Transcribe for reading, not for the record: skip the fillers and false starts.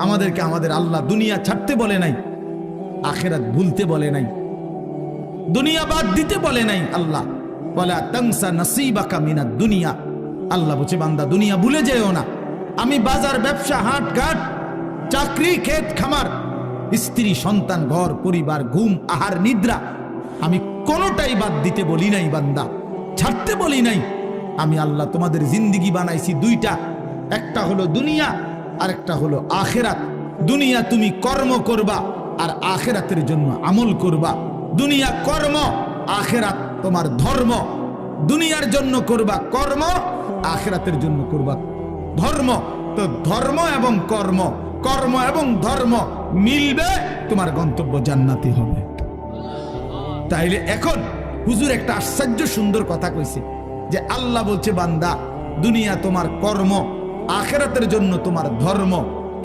আমাদেরকে আমাদের আল্লাহ দুনিয়া ছাড়তে বলে নাই, আখিরাত ভুলতে বলে নাই, দুনিয়া বাদ দিতে বলে নাই। আল্লাহ ওয়ালা তানসা নাসিবাকা মিনাদ দুনিয়া, আল্লাহ বলছে বান্দা দুনিয়া ভুলে যেও না। আমি বাজার, ব্যবসা, হাট ঘাট, চাকরি, ক্ষেত খামার, স্ত্রী, সন্তান, ঘর পরিবার, ঘুম, আহার, নিদ্রা, আমি কোনোটাই বাদ দিতে বলি নাই বান্দা, ছাড়তে বলি নাই। আমি আল্লাহ তোমাদের জিন্দিগি বানাইছি দুইটা, একটা হলো দুনিয়া আর একটা হলো আখিরাত। দুনিয়া তুমি কর্ম করবা আর আখিরাতের জন্য আমল করবা। দুনিয়া কর্ম, আখিরাত তোমার ধর্ম। দুনিয়ার জন্য করবা কর্ম, আখিরাতের জন্য করবা ধর্ম। তো ধর্ম এবং কর্ম, কর্ম এবং ধর্ম মিলবে, তোমার গন্তব্য জান্নাতি হবে। তাইলে এখন হুজুর একটা আশ্চর্য সুন্দর কথা কইছে যে আল্লাহ বলছে বান্দা দুনিয়া তোমার কর্ম, আখিরাতের জন্য তোমার ধর্ম।